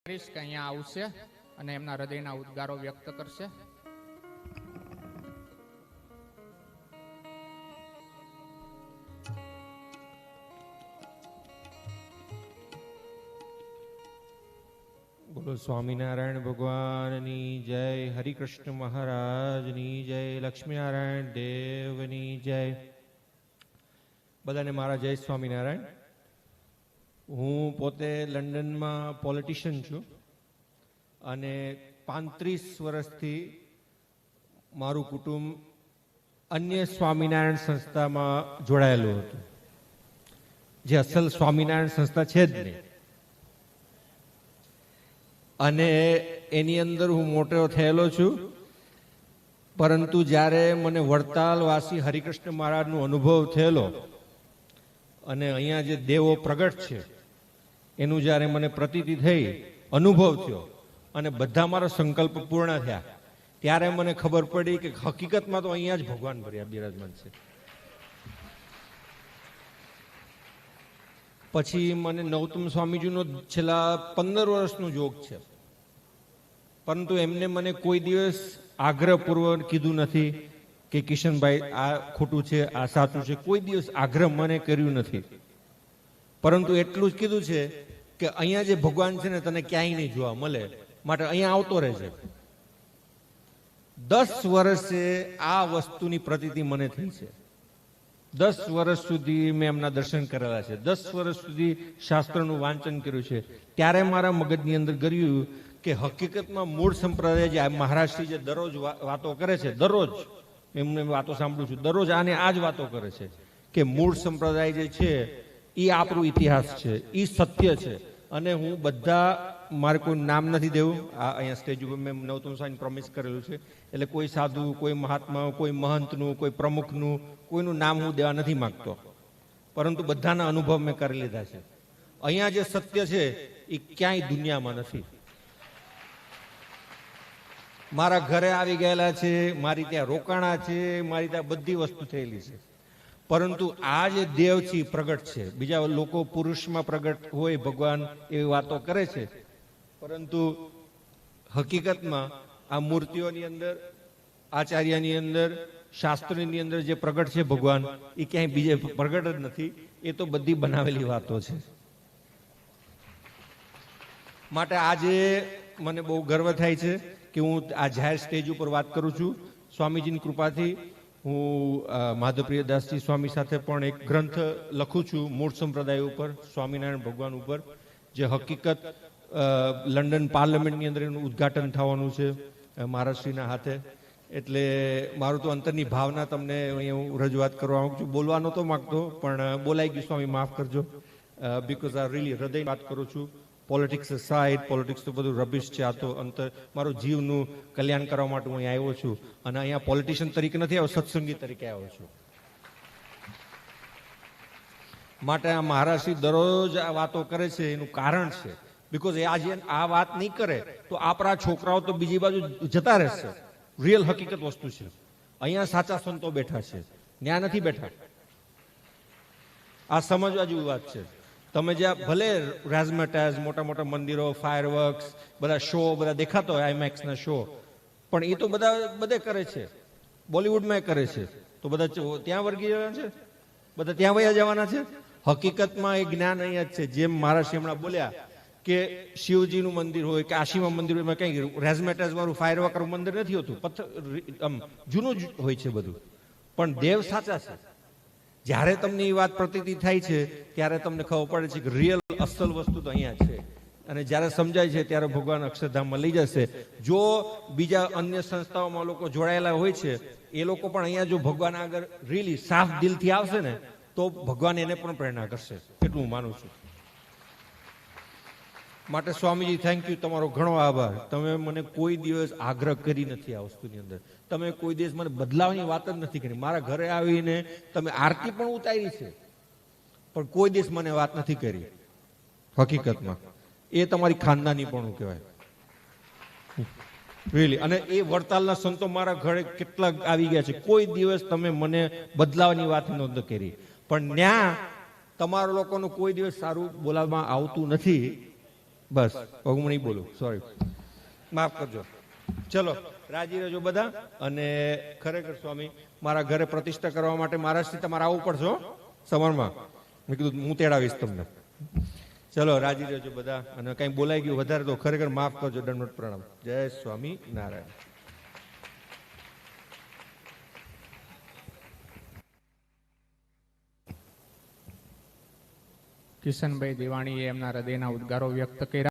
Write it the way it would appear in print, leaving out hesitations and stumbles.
કરીશ કે અહીંયા આવશે અને એમના હૃદયના ઉદ્ગારો વ્યક્ત કરશે. બોલો સ્વામિનારાયણ ભગવાનની જય, હરિકૃષ્ણ મહારાજની જય, લક્ષ્મીનારાયણ દેવની જય. બધાને મારા જય સ્વામિનારાયણ. હું પોતે લંડનમાં પોલિટિશિયન છું અને 35 વર્ષથી મારું કુટુંબ અન્ય સ્વામિનારાયણ સંસ્થામાં જોડાયેલું હતું, જે અસલ સ્વામિનારાયણ સંસ્થા છે જ નહીં. અને એની અંદર હું મોટો થયેલો છું. પરંતુ જ્યારે મને વડતાલવાસી હરિકૃષ્ણ મહારાજનો અનુભવ થયેલો અને અહીંયા જે દેવો પ્રગટ છે એનું જ્યારે મને પ્રતીતિ થઈ, અનુભવ થયો અને બધા મારા સંકલ્પ પૂર્ણ થયા, ત્યારે મને ખબર પડી કે હકીકતમાં તો અહીંયા જ ભગવાન બિરાજમાન છે. પછી મને નૌતમ સ્વામીજીનો છેલ્લા 15 વર્ષનો જોગ છે, પરંતુ એમને મને કોઈ દિવસ આગ્રહપૂર્વક કીધું નથી કે કિશનભાઈ આ ખોટું છે, આ સાચું છે. કોઈ દિવસ આગ્રહ મને કર્યું નથી, પરંતુ એટલું જ કીધું છે કે અહીંયા જે ભગવાન છે ને તને ક્યાંય નહીં જોવા મળે, માટે અહીંયા આવતો રહેજે. 10 વર્ષે આ વસ્તુની પ્રતીતિ મને થઈ છે. 10 વર્ષ સુધી મેં એમના દર્શન કરેલા છે, 10 વર્ષ સુધી શાસ્ત્રનું વાંચન કર્યું છે. ત્યારે મારા મગજની અંદર કર્યું કે હકીકતમાં મૂળ સંપ્રદાય જે મહારાજશ્રી જે દરરોજ વાતો કરે છે, દરરોજ એમને વાતો સાંભળું છું, દરરોજ આને આ જ વાતો કરે છે કે મૂળ સંપ્રદાય જે છે એ આપણું ઇતિહાસ છે, એ સત્ય છે. અને હું બધા, મારે કોઈ નામ નથી દેવું, આ અહીંયા સ્ટેજ ઉપર મેં નૌતમ સ્વામી પ્રોમિસ કરેલું છે, એટલે કોઈ સાધુ, કોઈ મહાત્મા, કોઈ મહંતનું, કોઈ પ્રમુખનું, કોઈનું નામ હું દેવા નથી માંગતો, પરંતુ બધાના અનુભવ મેં કરી લીધા છે. અહીંયા જે સત્ય છે એ ક્યાંય દુનિયામાં નથી. મારા ઘરે આવી ગયેલા છે, મારી ત્યાં રોકાણા છે, મારી ત્યાં બધી વસ્તુ થયેલી છે. પરંતુ આ જે દેવ છે પ્રગટ છે. બીજા લોકો પુરુષમાં પ્રગટ હોય ભગવાન એવી વાતો કરે છે, પરંતુ હકીકતમાં આ મૂર્તિઓની અંદર, આચાર્યની અંદર, શાસ્ત્રની અંદર જે પ્રગટ છે ભગવાન, એ ક્યાંય બીજે પ્રગટ જ નથી. એ તો બધી બનાવેલી વાતો છે. માટે આજે મને બહુ ગર્વ થાય છે કે હું આ જાહેર સ્ટેજ ઉપર વાત કરું છું. સ્વામીજીની કૃપાથી હું માધવપ્રિયદાસજી સ્વામી સાથે પણ એક ગ્રંથ લખું છું મૂળ સંપ્રદાય ઉપર, સ્વામિનારાયણ ભગવાન ઉપર, જે હકીકત લંડન પાર્લામેન્ટની અંદર એનું ઉદ્ઘાટન થવાનું છે મહારાજશ્રીના હાથે. એટલે મારું તો અંતરની ભાવના તમને અહીંયા હું રજૂઆત કરવા માંગુ છું. બોલવાનો તો માંગતો, પણ બોલાઈ ગયું, સ્વામી માફ કરજો. બિકોઝ આ રિયલી હૃદય વાત કરું છું. પોલિટિક્સ સાઇડ, પોલિટિક્સ તો બધું રબીશ છે. આ તો અંતર મારું જીવનું કલ્યાણ કરવા માટે હું અહીંયા આવ્યો છું. અને અહીંયા પોલિટિશિયન તરીકે નથી આવ્યો, સત્સંગી તરીકે આવ્યો છું. માટે આ મહારાજશ્રી દરરોજ આ વાતો કરે છે, એનું કારણ છે બિકોઝ એ આજે આ વાત નહીં કરે તો આપણા છોકરાઓ તો બીજી બાજુ જતા રહેશે. રિયલ હકીકત વસ્તુ છે. અહીંયા સાચા સંતો બેઠા છે, ત્યાં નથી બેઠા. આ સમજવા જેવી વાત છે. તમે જ્યાં ભલે રાઝમેટાઝ, મોટા મોટા મંદિરો, ફાયરવર્ક્સ, બધા શો બધા દેખાતો હોય, આઈમેક્સના શો, પણ એ તો બધે કરે છે. બોલિવૂડમાં કરે છે, તો બધા ત્યાં વર્ગી જવાના છે, બધા ત્યાં વયા જવાના છે. હકીકતમાં એ જ્ઞાન અહીંયા જ છે. જેમ મહારાજ હમણાં બોલ્યા કે શિવજીનું મંદિર હોય, કાશીમાં મંદિર હોય, કંઈ રાઝમેટાઝ વાળું ફાયરવર્ક મંદિર નથી હોતું, પથ્થર આમ જૂનું જ હોય છે બધું, પણ દેવ સાચા છે. જ્યારે તમને એ વાત પ્રતીતિ થાય છે ત્યારે તમને ખબર પડે છે કે રિયલ અસલ વસ્તુ તો અહીંયા છે. અને જ્યારે સમજાય છે ત્યારે ભગવાન અક્ષરધામમાં લઈ જશે. જો બીજા અન્ય સંસ્થાઓમાં લોકો જોડાયેલા હોય છે, એ લોકો પણ અહીંયા જો ભગવાન આગળ રિયલી સાફ દિલથી આવશે ને, તો ભગવાન એને પણ પ્રેરણા કરશે, એટલું હું માનું છું. માટે સ્વામીજી, થેન્ક યુ, તમારો ઘણો આભાર. તમે મને કોઈ દિવસ આગ્રહ કરી નથી આ વસ્તુની અંદર. તમે કોઈ દિવસ મને બદલાવની વાત જ નથી કરી. મારા ઘરે આવીને તમે આરતી પણ ઉતારી છે, પણ કોઈ દિવસ મને વાત નથી કરી. હકીકતમાં એ તમારી ખાનદાની પણ કહેવાય રિયલી. અને એ વડતાલના સંતો મારા ઘરે કેટલા આવી ગયા છે, કોઈ દિવસ તમે મને બદલાવની વાત નહોતી કરી. પણ ન્યા તમારા લોકોનું કોઈ દિવસ સારું બોલાવવામાં આવતું નથી. બસ હવે હું નહીં બોલું, સોરી, માફ કરજો. ચલો રાજી રહેજો બધા. અને ખરેખર સ્વામી મારા ઘરે પ્રતિષ્ઠા કરવા માટે મહારાષ્ટ્રથી તમારે આવવું પડશે હો, સવારમાં. મેં કીધું હું તેડાવીશ તમને. ચલો રાજી રહેજો બધા. અને કંઈ બોલાઈ ગયું વધારે તો ખરેખર માફ કરજો. દંડવત પ્રણામ. જય સ્વામી નારાયણ. કિશનભાઈ દિવાણીએ એમના હૃદયના ઉદ્ગારો વ્યક્ત કર્યા.